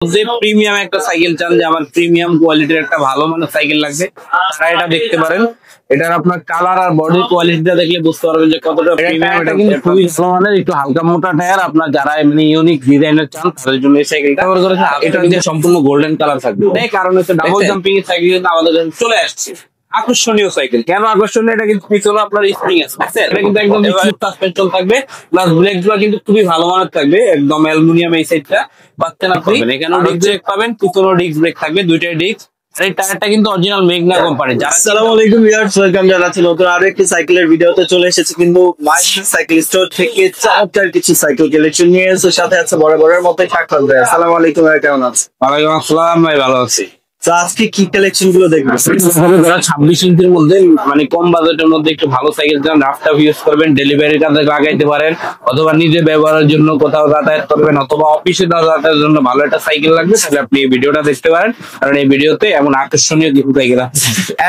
যে প্রিমিয়াম একটা সাইকেল চান, যে আমার প্রিমিয়াম কোয়ালিটির একটা ভালো মানের সাইকেল লাগবে, তারা এটা দেখতে পারেন। এটার আপনার কালার আর বডি কোয়ালিটিটা দেখলে বুঝতে পারবেন যে কতটা প্রিমিয়াম। এটা কিন্তু খুবই ভালো মানের, একটু হালকা মোটা টায়ার। আপনার যারা এমনি ইউনিক ডিজাইনের চান তাদের জন্য এই সাইকেলটা ব্যবহার করেছে। এটা কিন্তু সম্পূর্ণ গোল্ডেন কালার থাকবে, এই কারণে হচ্ছে ডাবল জাম্পিং এর সাইকেল কিন্তু আমাদের কাছে চলে আসছে। আকর্ষণীয় সাইকেল কেন আকর্ষণীয়? এটা কিন্তু পিছনে আপনার স্প্রিং আছে, এটা কিন্তু একদম সাসপেনশন থাকবে, প্লাস ব্রেক গুলো কিন্তু খুবই ভালো মানের থাকবে, একদম অ্যালুমিনিয়াম এই সাইডটা পাচ্ছেন আপনি। এখানে ডিস্ক ব্রেক পাবেন, পিছনেও ডিস্ক ব্রেক থাকবে, দুইটাই ডিস্ক। এই টায়ারটা কিন্তু অরিজিনাল মেঘনা কোম্পানি। আসসালামু আলাইকুম ভিউয়ার্স, ওয়েলকাম জানাচ্ছি নতুন আরো একটি সাইকেলের ভিডিওতে চলে এসেছি কিন্তু মাইন্ড সাইকেল স্টোর থেকে চমৎকার কিছু সাইকেল কালেকশন নিয়ে এসে সাথে আছে বরাবরের মতোই ঠাকুর ভাই। আসসালামু আলাইকুম ভাই, কেমন আছেন? ওয়ালাইকুম আসসালাম ভাই, ভালো আছি। তো আজকে কি কালেকশন গুলো দেখবেন? 26 ইঞ্চির মধ্যে মানে কম বাজেটের মধ্যে একটু ভালো সাইকেল চান, রাফটাপ ইউজ করবেন, ডেলিভারির কাজে লাগাইতে পারেন, অথবা নিজে ব্যবহারের জন্য কোথাও যাতায়াত করবেন, অথবা অফিসে যাতায়াতের জন্য ভালো একটা সাইকেল লাগবে, তাহলে আপনি এই ভিডিওটা দেখতে পারেন। কারণ এই ভিডিওতে এমন আকর্ষণীয় কিছু সাইকেল আছে,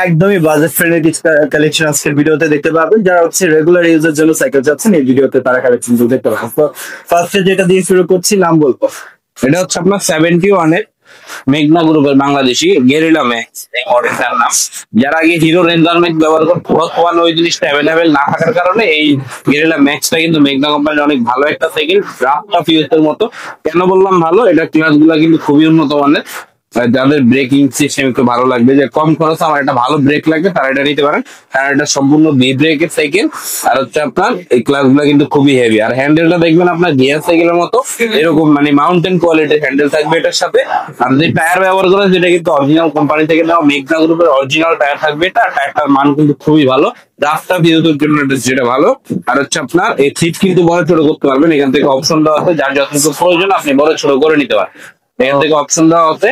একদমই বাজেট ফ্রেন্ডলি কিছু কালেকশন আজকের ভিডিওতে দেখতে পাবেন। যারা হচ্ছে রেগুলার ইউজের জন্য সাইকেল চাচ্ছেন, এই ভিডিওতে তারা কালেকশন গুলো দেখতে পাবেন। তো ফার্স্টে যেটা দিয়ে শুরু করছি, নাম বলবো। এটা হচ্ছে আপনার 71 এর মেঘনা গ্রুপের বাংলাদেশি গেরিলা ম্যাক্স এই মডেলটার নাম। যারা আগে হিরো রেঞ্জার ম্যাক্স ব্যবহার করতো, বর্তমানে ওই জিনিসটা অ্যাভেলেবেল না থাকার কারণে এই গেরিলা ম্যাক্সটা কিন্তু মেঘনা কোম্পানির অনেক ভালো একটা সাইকেল, রাফটাপ ইউজের মতো। কেন বললাম ভালো? এটা ক্লাস গুলা কিন্তু খুবই উন্নত মানের। যাদের ব্রেকিং সিস্টেম একটু ভালো লাগবে, যে কম খরচে আমার একটা ভালো ব্রেক লাগবে, তারা এটা নিতে পারেন। কারণ এটা সম্পূর্ণ বি ব্রেকের সাইকেল, আর হচ্ছে আপনার এই ক্লাস গুলা কিন্তু খুবই হেভি। আর হ্যান্ডেলটা দেখবেন আপনার গিয়ার সাইকেলের মতো এরকম মানে মাউন্টেন কোয়ালিটির হ্যান্ডেল থাকবে এটার সাথে। আর যে টায়ার ব্যবহার করে যেটা কিন্তু অরিজিনাল কোম্পানি থেকে নেওয়া মেঘনা গ্রুপের অরিজিনাল টায়ার থাকবে। এটা টায়ারটার মান কিন্তু খুবই ভালো, রাস্তা বিদ্যুতের জন্য যেটা ভালো। আর হচ্ছে আপনার এই সিট কিন্তু বড় ছোট করতে পারবেন, এখান থেকে অপশন দেওয়া আছে, যার যতটুকু প্রয়োজন আপনি বড় ছোট করে নিতে পারেন, এখান থেকে অপশন দেওয়া আছে।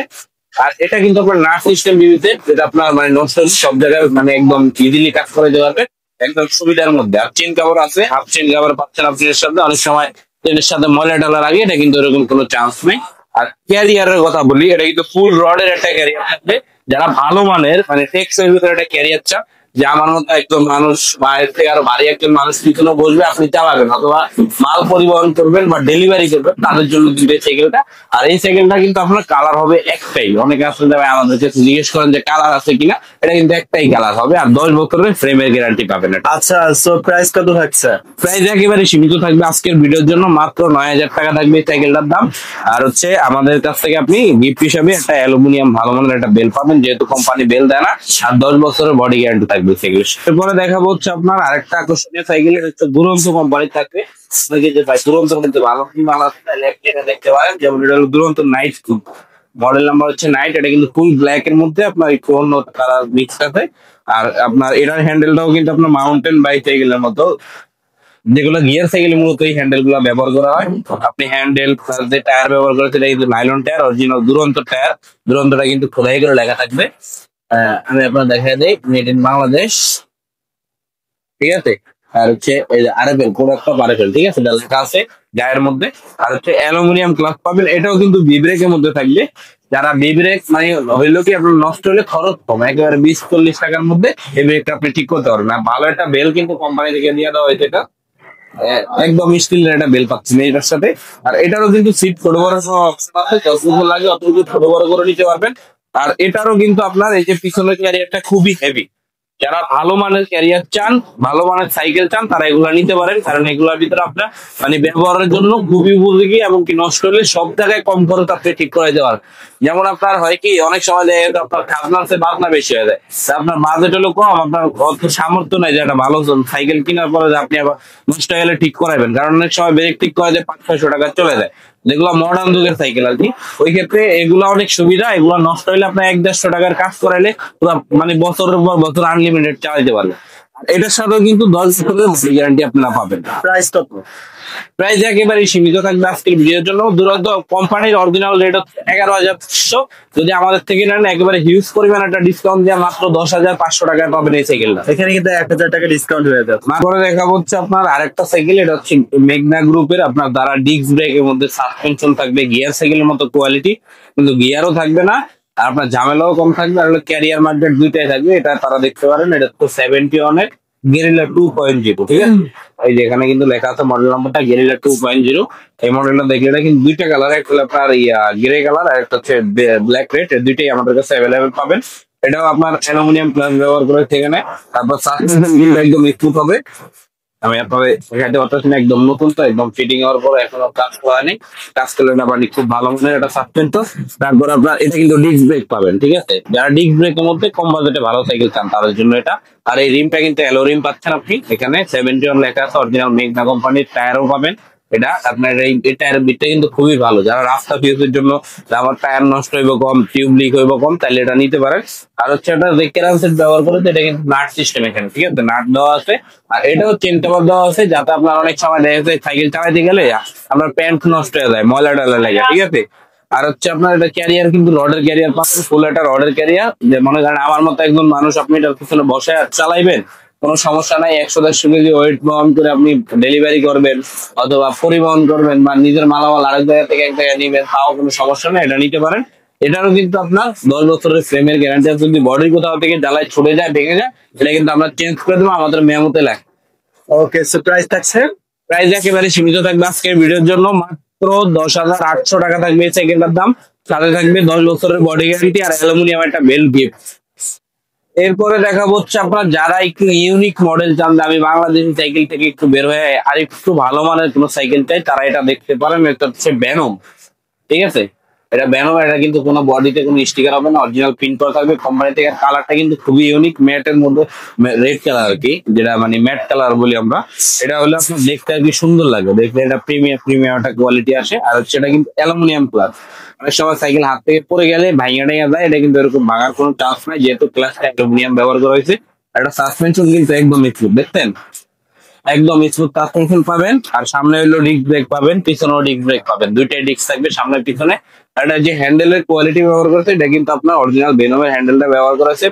আর এটা কিন্তু আপনার নাট সিস্টেম বিবিতে, যেটা আপনার মানে নষ্ট সব জায়গায় মানে একদম ইজিলি কাজ করে দিতে পারবে, একদম সুবিধার মধ্যে। আর চেন কাভার আছে, হাফ চেন কাভার পাচ্ছেন আপনি এর সাথে। অনেক সময় চেনের সাথে ময়লা ডালার আগে এটা কিন্তু এরকম কোনো চান্স নেই। আর ক্যারিয়ারের কথা বলি, এটা কিন্তু ফুল রডের একটা ক্যারিয়ার থাকবে। যারা ভালো মানের মানে টেক্সের ভিতরে একটা ক্যারিয়ার চান, যে আমার মতো একদম মানুষ বা এর থেকে আরো ভারী একজন মানুষ পিছনে বসবে, আপনি চালাবেন অথবা মাল পরিবহন করবেন বা ডেলিভারি করবেন, তাদের জন্য কিন্তু এই সাইকেলটা। আর এই সাইকেলটা কিন্তু আপনার কালার হবে একটাই। অনেকে আসলে আমাদের কাছে জিজ্ঞেস করেন যে কালার আছে কিনা, এটা কিন্তু একটাই কালার হবে। আর 10 বছরের ফ্রেমের গ্যারান্টি পাবেন। আচ্ছা, সো প্রাইস কত থাকছে? প্রাইস একেবারে সীমিত থাকবে আজকের ভিডিওর জন্য, মাত্র 9000 টাকা থাকবে এই সাইকেলটার দাম। আর হচ্ছে আমাদের কাছ থেকে আপনি গিফট হিসাবে একটা অ্যালুমিনিয়াম ভালো মানের একটা বেল পাবেন, যেহেতু কোম্পানি বেল দেয় না। আর 10 বছরের বডি গ্যারান্টি থাকবে সাইকেল। এরপরে দেখাবো হচ্ছে আপনার আরেকটা আকর্ষণীয় সাইকেল, হচ্ছে দুরন্ত কোম্পানি থাকবে। যে ভাই দুরন্ত কিন্তু ভালো দেখতে পারেন, যেমন এটা হলো দুরন্ত নাইট, মডেল নাম্বার হচ্ছে নাইট। এটা কিন্তু ফুল ব্ল্যাক এর মধ্যে আপনার একটু অন্য কালার মিক্স আছে। আর আপনার এটার হ্যান্ডেলটাও কিন্তু আপনার মাউন্টেন বাইক সাইকেলের মতো, যেগুলো গিয়ার সাইকেলের মূলত এই হ্যান্ডেল গুলো ব্যবহার করা হয়। আপনি হ্যান্ডেল যে টায়ার ব্যবহার করেছেন, এটা কিন্তু নাইলন টায়ার, অরিজিনাল দুরন্ত টায়ার। দুরন্তটা কিন্তু খোদাই করে লেখা থাকবে। আমি আপনার দেখা দেই, মেড ইন বাংলাদেশ, ঠিক আছে। আর হচ্ছে এই যে আরএফএল, প্রোডাক্ট অফ আরএফএল, ঠিক আছে, লেখা আছে গায়ের মধ্যে। আর হচ্ছে অ্যালুমিনিয়াম ক্লাস পাবেন, এটাও কিন্তু বিব্রেকের মধ্যে থাকবে। যারা বিব্রেক মানে হইলো কি আপনার নষ্ট হলে খরচ কম, একেবারে 20-40 টাকার মধ্যে এই ব্রেকটা আপনি ঠিক করতে পারবেন। আর ভালো একটা বেল কিন্তু কোম্পানি থেকে দিয়ে দেওয়া হয়েছে, এটা একদম স্টিলের একটা বেল পাচ্ছেন এটার সাথে। আর এটারও কিন্তু সিট ছোট বড় অপশন আছে, যতটুকু লাগে অতটুকু ছোট বড় করে নিতে পারবেন। আর এটারও কিন্তু আপনার এই যে পিছনের ক্যারিয়ারটা খুবই হেভি। যারা ভালো মানের ক্যারিয়ার চান, ভালো মানের সাইকেল চান, তারা এগুলা নিতে পারেন। কারণ এগুলোর ভিতরে আপনার মানে ব্যবহারের জন্য খুবই উপযোগী, এমনকি নষ্ট হলে সব জায়গায় কম খরচ আপনি ঠিক করে দিতে পারেন। যেমন আপনার হয় কি অনেক সময় দেখা যায় আপনার খাজনার চেয়ে বাজনা বেশি হয়ে যায়, আপনার বাজেট হলো কম, আপনার অত সামর্থ্য নাই যে একটা ভালো সাইকেল কেনার পরে আপনি আবার নষ্ট হয়ে গেলে ঠিক করাবেন। কারণ অনেক সময় ব্রেক ঠিক করা যায় 500-600 টাকা চলে যায়, যেগুলো মডার্ন যুগের সাইকেল আর কি। ওই ক্ষেত্রে এগুলো অনেক সুবিধা। এগুলো নষ্ট হইলে আপনার 100-150 টাকার কাজ করাইলে পুরো মানে বছরের পর বছর আনলিমিটেড চালাতে পারবেন। এটার সাথেও কিন্তু 10 বছরের গ্যারান্টি আপনারা পাবেন। প্রাইস কত? প্রাইস একেবারে সীমিত থাকবে আজকের ভিডিওর জন্য। দুরন্ত কোম্পানির অরিজিনাল রেট হচ্ছে 11,500। যদি আমাদের থেকে নেন একেবারে হিউজ পরিমাণ একটা ডিসকাউন্ট দিয়ে মাত্র 10,500 টাকায় পাবেন এই সাইকেলটা। এখানে কিন্তু 1000 টাকা ডিসকাউন্ট হয়ে যাবে। তারপরে দেখাবো হচ্ছে আপনার আরেকটা সাইকেল, এটা হচ্ছে মেঘনা গ্রুপের আপনার দ্বারা ডিস্ক ব্রেকের মধ্যে সাসপেনশন থাকবে, গিয়ার সাইকেলের মতো কোয়ালিটি, কিন্তু গিয়ারও থাকবে না। আর আপনার ঝামেলাও কম থাকবে, আর ক্যারিয়ার মার্কেট দুইটাই থাকবে। এটা তারা দেখতে পারেন, এটা তো 71 এর গেরিলা 2.0, ঠিক আছে। এই যে এখানে কিন্তু লেখা আছে মডেল নাম্বারটা গেরিলা 2.0। এই মডেলটা দেখলে এটা কিন্তু দুইটা কালার, একটা হলো আপনার গ্রে কালার আর একটা হচ্ছে ব্ল্যাক রেড, এই দুইটাই আমাদের কাছে অ্যাভেলেবেল পাবেন। এটাও আপনার অ্যালুমিনিয়াম প্লাস ব্যবহার করে এখানে। তারপর সাসপেনশন কিন্তু একদম স্মুথ হবে। আমি আপনাদের দেখাতে পারতেছি না, একদম নতুন তো, একদম ফিটিং হওয়ার পর এখনো কাজ করা নেই। কাজ করলে না পারি, খুব ভালো মানের একটা সাসপেন্স। তারপর আপনার এটা কিন্তু ডিস্ক ব্রেক পাবেন, ঠিক আছে। যারা ডিস্ক ব্রেকের মধ্যে কম বাজেটে ভালো সাইকেল চান তাদের জন্য এটা। আর এই রিমটা কিন্তু অ্যালো রিম পাচ্ছেন আপনি এখানে, 71 লেখা আছে, অরিজিনাল মেঘনা কোম্পানির টায়ারও পাবেন। এটা আপনার এই টায়ারের বিটটা কিন্তু খুবই ভালো, যারা রাস্তা ফিউজের জন্য আমার টায়ার নষ্ট হইব কম, টিউব লিক হইব কম, তাহলে এটা নিতে পারেন। আর হচ্ছে এটা কেরান সেট ব্যবহার করে, এটা কিন্তু নাট সিস্টেম এখানে, ঠিক আছে, নাট দেওয়া আছে। আর এটাও চেন কভার দেওয়া আছে, যাতে আপনার অনেক সময় দেখা যায় সাইকেল চালাতে গেলে আপনার প্যান্ট নষ্ট হয়ে যায়, ময়লা টয়লা লাগে, ঠিক আছে। আর হচ্ছে আপনার এটা ক্যারিয়ার কিন্তু রডের ক্যারিয়ার পাচ্ছেন, ফুল একটা রডের ক্যারিয়ার। যে মনে করেন আমার মতো একজন মানুষ, আপনি এটার পিছনে বসে চালাইবেন, কোনো সমস্যা নাই। 110 কেজি ওয়েট বহন করে আপনি ডেলিভারি করবেন অথবা পরিবহন করবেন বা নিজের মালামাল আরেক জায়গা থেকে এক জায়গায় নিবেন, তাও কোনো সমস্যা নেই, এটা নিতে পারেন। এটারও কিন্তু আপনার 10 বছরের ফ্রেমের গ্যারান্টি আছে। যদি বডি কোথাও থেকে জ্বালায় ছুটে যায়, ভেঙে যায়, এটা কিন্তু আমরা চেঞ্জ করে দেবো, আমাদের মেমোতে লেখা। ওকে, সো প্রাইস থাকছে? প্রাইস একেবারে সীমিত থাকবে আজকের ভিডিওর জন্য, মাত্র 10,800 টাকা থাকবে এই সাইকেলটার দাম। সাথে থাকবে 10 বছরের বডি গ্যারান্টি আর অ্যালুমিনিয়াম একটা বেল গিফট। এরপরে দেখাবো হচ্ছে আপনার যারা একটু ইউনিক মডেল চান, আমি বাংলাদেশি সাইকেল থেকে একটু বের হয়ে আর একটু ভালো মানের কোনো সাইকেল চাই, তারা এটা দেখতে পারেন। এটা হচ্ছে ভেনম, ঠিক আছে। এটা ভেনম, এটা কিন্তু কোনো বডিতে কোনো স্টিকার হবে না, অরিজিনাল প্রিন্ট করা থাকবে কোম্পানি থেকে। কালারটা কিন্তু খুবই ইউনিক, ম্যাটের মধ্যে রেড কালার আর কি, যেটা মানে ম্যাট কালার বলি আমরা। এটা হলে আপনার দেখতে আর কি সুন্দর লাগে, দেখতে এটা প্রিমিয়াম একটা কোয়ালিটি আসে। আর হচ্ছে এটা কিন্তু অ্যালুমিনিয়াম প্লাস। অনেক সময় সাইকেল হাত থেকে পড়ে গেলে ভাঙা টাঙা যায়, এটা কিন্তু এরকম ভাঙার কোনো চান্স নাই, যেহেতু ক্লাসটা অ্যালুমিনিয়াম ব্যবহার করা হয়েছে। একটা সাসপেনশন কিন্তু একদম স্মুথ, দেখতেন একদম স্মুথ সাসপেনশন পাবেন। আর সামনে হলো ডিস্ক ব্রেক পাবেন, পিছনেও ডিস্ক ব্রেক পাবেন, দুইটাই ডিস্ক থাকবে সামনে পিছনে। আর এটা যে হ্যান্ডেলের কোয়ালিটি ব্যবহার করেছে, এটা কিন্তু আপনার অরিজিনাল ভেনমের হ্যান্ডেলটা ব্যবহার করেছে।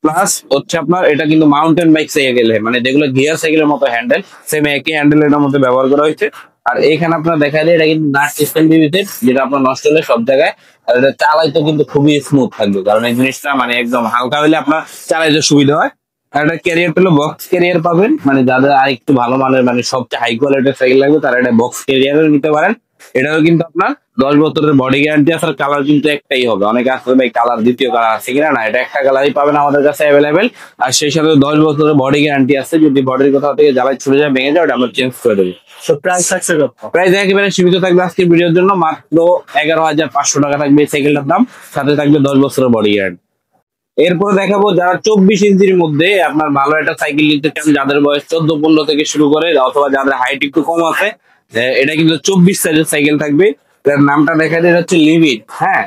প্লাস হচ্ছে আপনার এটা কিন্তু মাউন্টেন বাইক সাইকেল গেলে মানে যেগুলো গিয়ার সাইকেলের মতো হ্যান্ডেল, সেম একই হ্যান্ডেল এটার মধ্যে ব্যবহার করা হয়েছে। আর এইখানে আপনার দেখা যায় এটা কিন্তু নাট সিস্টেম দিয়েছে, যেটা আপনার নষ্ট হলে সব জায়গায়। আর এটা চালাইতে কিন্তু খুবই স্মুথ থাকবে, কারণ এই জিনিসটা মানে একদম হালকা হলে আপনার চালাইতে সুবিধা হয়। আর একটা ক্যারিয়ার পেলে বক্স ক্যারিয়ার পাবেন, মানে যাদের আর একটু ভালো মানের মানে সবচেয়ে হাই কোয়ালিটির সাইকেল লাগবে তারা এটা বক্স ক্যারিয়ারও নিতে পারেন। এটাও কিন্তু আপনার 10 বছরের বডি গ্যারান্টি আছে। কালার কিন্তু একটাই হবে, অনেকে আসলে ভাই কালার দ্বিতীয় কালার আছে কিনা, না, এটা একটা কালারই পাবেন আমাদের কাছে অ্যাভেলেবেল। আর সেই সাথে 10 বছরের বডি গ্যারান্টি আছে, যদি বডির কোথাও থেকে জ্বালাই ছুটে যায়, ভেঙে যায়, ওটা আমরা চেঞ্জ করে দেবো। সো প্রাইস থাকছে কত? প্রাইস একেবারে সীমিত থাকবে আজকের ভিডিওর জন্য, মাত্র 11,500 টাকা থাকবে এই সাইকেলটার দাম। সাথে থাকবে 10 বছরের বডি গ্যারান্টি। এরপরে দেখাবো যারা 24 ইঞ্চির মধ্যে আপনার ভালো একটা সাইকেল নিতে চান, যাদের বয়স 14-15 থেকে শুরু করে, অথবা যাদের হাইট একটু কম আছে, এটা কিন্তু 24 সাইজের সাইকেল থাকবে। এর নামটা দেখা যায় হচ্ছে লিমিট, হ্যাঁ,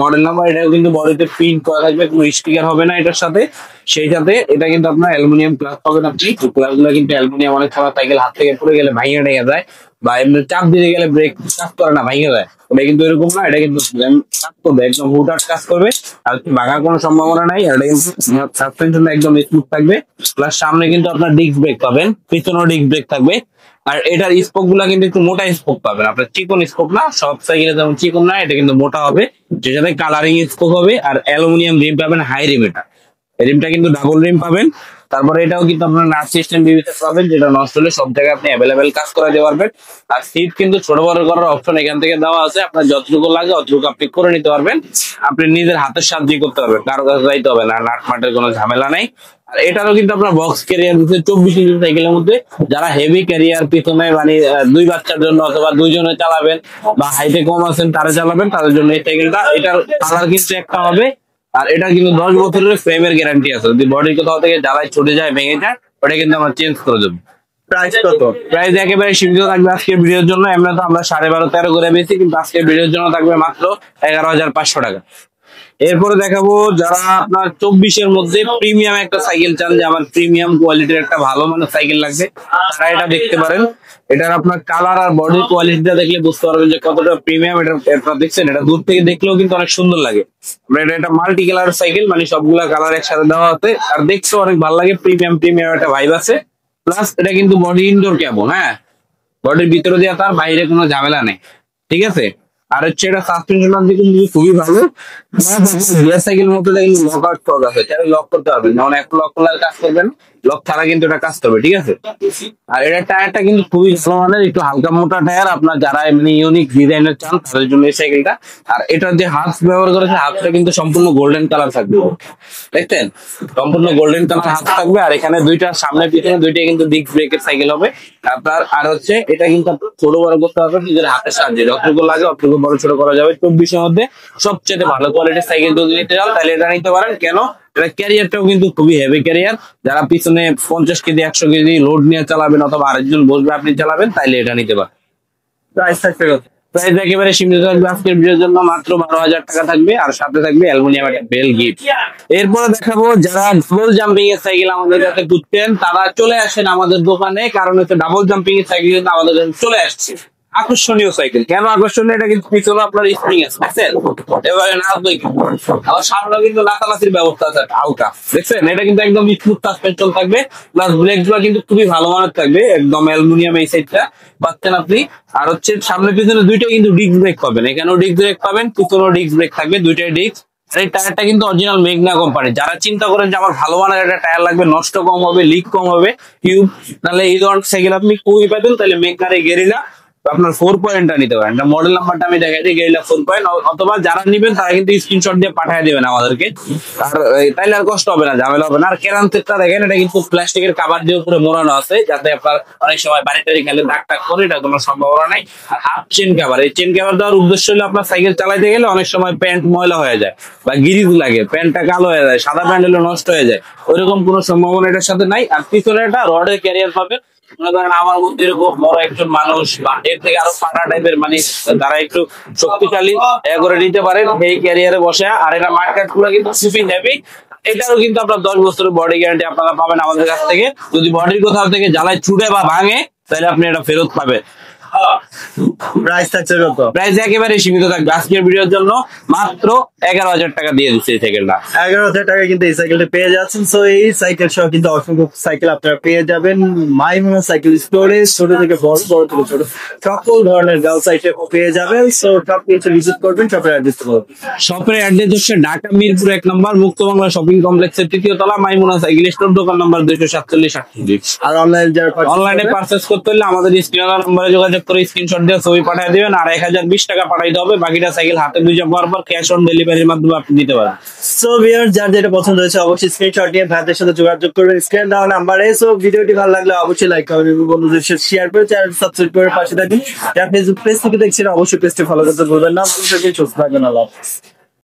মডেল নাম্বার। এটাও কিন্তু বডিতে প্রিন্ট করা থাকবে, কোনো স্টিকার হবে না এটার সাথে। সেই সাথে এটা কিন্তু আপনার অ্যালুমিনিয়াম প্লাস পাবেন আপনি। প্লাসগুলো কিন্তু অ্যালুমিনিয়াম, অনেক সময় সাইকেল হাত থেকে পড়ে গেলে ভাঙে টেঙে যায়, বা এমনি চাপ দিতে গেলে ব্রেক কাজ করে না, ভাঙে যায়। ওটা কিন্তু এরকম না, এটা কিন্তু কাজ করবে, একদম হুটহাট কাজ করবে, আর ভাঙার কোনো সম্ভাবনা নাই। আর এটা কিন্তু সাসপেনশন একদম স্মুথ থাকবে। প্লাস সামনে কিন্তু আপনার ডিস্ক ব্রেক পাবেন, পিছনেও ডিস্ক ব্রেক থাকবে। আর এটার স্পোক গুলা কিন্তু একটু মোটা স্পোক পাবেন, আপনার চিকন স্পোক না, সব সাইকেলে যেমন চিকন না, এটা কিন্তু মোটা হবে, যেটাতে কালারিং স্পোক হবে। আর অ্যালুমিনিয়াম রিম পাবেন, হাই রিম। এটা রিমটা কিন্তু ডাবল রিম পাবেন। তারপরে এটাও কিন্তু আপনার নাট সিস্টেম বিবিতে পাবেন, যেটা নষ্ট হলে সব জায়গায় আপনি অ্যাভেলেবেল কাজ করে দিতে পারবেন। আর সিট কিন্তু ছোট বড় করার অপশন এখান থেকে দেওয়া আছে, আপনার যতটুকু লাগে অতটুকু আপনি করে নিতে পারবেন। আপনি নিজের হাতের সাহায্যে করতে পারবেন, কারো কাছে যাইতে হবে না, নাট মাটের কোনো ঝামেলা নাই। আর এটারও কিন্তু আপনার বক্স ক্যারিয়ার দিচ্ছে 24 ইঞ্চি সাইকেলের মধ্যে। যারা হেভি ক্যারিয়ার পিছনে মানে 2 বাচ্চার জন্য অথবা 2 জনে চালাবেন, বা হাইটে কম আছেন তারা চালাবেন, তাদের জন্য এই সাইকেলটা। এটার কালার কিন্তু একটা হবে। আর এটা কিন্তু 10 বছরের ফ্রেমের গ্যারান্টি আছে, যদি বডির কোথাও থেকে জ্বালায় ছুটে যায়, ভেঙে যায়, ওটা কিন্তু আমরা চেঞ্জ করে দেবো। প্রাইস কত? প্রাইস একেবারে সীমিত থাকবে আজকের ভিডিওর জন্য। এমনি তো আমরা 12.5-13 করে বেশি, কিন্তু আজকের ভিডিওর জন্য থাকবে মাত্র 11,500 টাকা। এরপরে দেখাবো যারা আপনার 24-এর মধ্যে প্রিমিয়াম একটা সাইকেল চান, যে আমার প্রিমিয়াম কোয়ালিটির একটা ভালো মানের সাইকেল লাগবে, তারা এটা দেখতে পারেন। এটার আপনার কালার আর বডি কোয়ালিটিটা দেখলে বুঝতে পারবেন যে কতটা প্রিমিয়াম। এটা দেখছেন, এটা দূর থেকে দেখলেও কিন্তু অনেক সুন্দর লাগে। এটা মাল্টি কালার সাইকেল, মানে সবগুলা কালার একসাথে দেওয়া আছে, আর দেখতেও অনেক ভালো লাগে, প্রিমিয়াম একটা ভাইব আছে। প্লাস এটা কিন্তু বডি ইনডোর কেবল, হ্যাঁ, বডির ভিতরে দিয়ে তার বাইরে কোনো ঝামেলা নেই, ঠিক আছে। আর হচ্ছে এটা সাসপেনশন কিন্তু খুবই ভালো। গিয়ার সাইকেল মতো লক আউট করা আছে, লক করতে পারবেন, যেমন একটা লক করলে কাজ করবেন, লক ছাড়া কিন্তু এটা কাজ করবে, ঠিক আছে। আর এটা টায়ারটা কিন্তু খুবই ভালো মানের, একটু হালকা মোটা টায়ার, আপনার যারা এমনি ইউনিক ডিজাইনের চান তাদের জন্য এই সাইকেলটা। আর এটার যে হাত ব্যবহার করেছে, হাতটা কিন্তু সম্পূর্ণ গোল্ডেন কালার থাকবে, দেখছেন, সম্পূর্ণ গোল্ডেন কালার হাত থাকবে। আর এখানে দুইটা সামনে পিছনে দুইটাই কিন্তু ডিস্ক ব্রেকের সাইকেল হবে আপনার। আর হচ্ছে এটা কিন্তু ছোট বড় করতে হবে নিজের হাতের সাহায্যে, যতটুকু লাগে অতটুকু বড় ছোট করা যাবে। 24-এর মধ্যে সবচেয়ে ভালো কোয়ালিটির সাইকেল যদি নিতে চান তাহলে এটা নিতে পারেন। কেন, এটা ক্যারিয়ারটাও কিন্তু খুবই হেভি ক্যারিয়ার, যারা পিছনে 50 কেজি 100 কেজি লোড নিয়ে চালাবেন অথবা আরেকজন বসবে আপনি চালাবেন, তাইলে এটা নিতে পারেন। প্রাইস থাকবে কত? প্রাইস একেবারে সীমিত থাকবে আজকের ভিডিওর জন্য, মাত্র 12,000 টাকা থাকবে। আর সাথে থাকবে অ্যালুমিনিয়াম একটা বেল গিফট। এরপরে দেখাবো যারা ডাবল জাম্পিং এর সাইকেল আমাদের কাছে খুঁজছেন তারা চলে আসেন আমাদের দোকানে, কারণ হচ্ছে ডাবল জাম্পিং এর সাইকেল কিন্তু আমাদের কাছে চলে আসছে। আকর্ষণীয় সাইকেল, কেন আকর্ষণীয়, এটা কিন্তু পিছনে আপনার স্প্রিং আছে, দেখছেন, এবারে নাচবে আবার সামনে কিন্তু লাতালাতির ব্যবস্থা আছে হালকা, দেখছেন, এটা কিন্তু একদম স্মুথ সাসপেনশন থাকবে। প্লাস ব্রেক গুলো কিন্তু খুবই ভালো মানের থাকবে, একদম অ্যালুমিনিয়াম এই সাইডটা পাচ্ছেন আপনি। আর হচ্ছে সামনে পিছনে দুইটাই কিন্তু ডিস্ক ব্রেক পাবেন, এখানেও ডিস্ক ব্রেক পাবেন, পিছনেও ডিস্ক ব্রেক থাকবে, দুইটাই ডিস্ক। আর এই টায়ারটা কিন্তু অরিজিনাল মেঘনা কোম্পানি। যারা চিন্তা করেন যে আমার ভালো মানের একটা টায়ার লাগবে, নষ্ট কম হবে, লিক কম হবে, টিউব, তাহলে এই ধরনের সাইকেল আপনি খুবই পাবেন। তাহলে মেঘনার এই গেরিলা আপনার 4 পয়েন্টটা নিতে পারেন। মডেল নাম্বারটা আমি দেখাই দিই, গেরিলা 4 পয়েন্ট। অথবা যারা নিবেন তারা কিন্তু স্ক্রিনশট দিয়ে পাঠিয়ে দিবেন আমাদেরকে, আর তাইলে আর কষ্ট হবে না, ঝামেলা হবে না। আর কেরান্তেরটা দেখেন, এটা কিন্তু প্লাস্টিকের কাভার দিয়ে উপরে মোড়ানো আছে, যাতে আপনার অনেক সময় বাড়ি টাড়ি খেলে দাগ টাগ করে, এটা কোনো সম্ভাবনা নাই। আর হাফ চেন কাভার, এই চেন কাভার দেওয়ার উদ্দেশ্য হলো আপনার সাইকেল চালাতে গেলে অনেক সময় প্যান্ট ময়লা হয়ে যায় বা গিরিজ লাগে, প্যান্টটা কালো হয়ে যায়, সাদা প্যান্ট হলে নষ্ট হয়ে যায়, ওইরকম কোনো সম্ভাবনা এটার সাথে নাই। আর পিছনে একটা রডের ক্যারিয়ার পাবেন। মনে করেন আমার মধ্যে এরকম বড় একজন মানুষ বা এর থেকে আরো পাটা টাইপের, মানে যারা একটু শক্তিশালী করে নিতে পারেন এই ক্যারিয়ারে বসে। আর এটা মার্কেট গুলো কিন্তু খুবই হেভি। এটারও কিন্তু আপনার 10 বছরের বডি গ্যারান্টি আপনারা পাবেন আমাদের কাছ থেকে। যদি বডির কোথাও থেকে জ্বালায় ছুটে বা ভাঙে তাহলে আপনি এটা ফেরত পাবেন। প্রাইস থাকছে কত? প্রাইস একেবারে সীমিত থাকবে আজকের ভিডিওর জন্য, মাত্র 11,000 টাকা দিয়ে দিচ্ছে এই সাইকেলটা। 11,000 টাকা কিন্তু এই সাইকেলটা পেয়ে যাচ্ছেন। সো এই সাইকেল সহ কিন্তু অসংখ্য সাইকেল আপনারা পেয়ে যাবেন মাইমুনা সাইকেল স্টোরে। ছোট থেকে বড়, বড় থেকে ছোট, সকল ধরনের গার্লস আইটেম পেয়ে যাবেন। সো সব কিছু ভিজিট করবেন, শপের অ্যাড্রেস বলুন। শপের অ্যাড্রেস হচ্ছে ঢাকা মিরপুর 1 নম্বর মুক্ত বাংলা শপিং কমপ্লেক্সের 3য় তলা, মাইমুনা সাইকেল স্টোর, দোকান নাম্বার 247। আর অনলাইন যারা অনলাইনে পারচেজ করতে হলে আমাদের স্ক্রিনে নম্বরে যোগাযোগ করে স্ক্রিনশট দিয়ে ছবি পাঠিয়ে দিবেন। আর 1020 টাকা পাঠাইতে হবে, বাকিটা সাইকেল হাতে বুঝে পাওয়ার পর ক্যাশ অন ডেলিভারির মাধ্যমে আপনি দিতে পারেন। সো ভিউয়ার্স, যার যেটা পছন্দ হয়েছে অবশ্যই স্ক্রিনশট নিয়ে ভাইদের সাথে যোগাযোগ করবেন স্ক্রিন দেওয়া নাম্বারে। সো ভিডিওটি ভালো লাগলে অবশ্যই লাইক করবেন এবং বন্ধুদের সাথে শেয়ার করে চ্যানেল সাবস্ক্রাইব করে পাশে থাকুন। যারা ফেসবুক পেজ থেকে দেখছেন অবশ্যই পেজটি ফলো করতে ভুলবেন না। সুস্থ থাকবেন, আল্লাহ হাফেজ।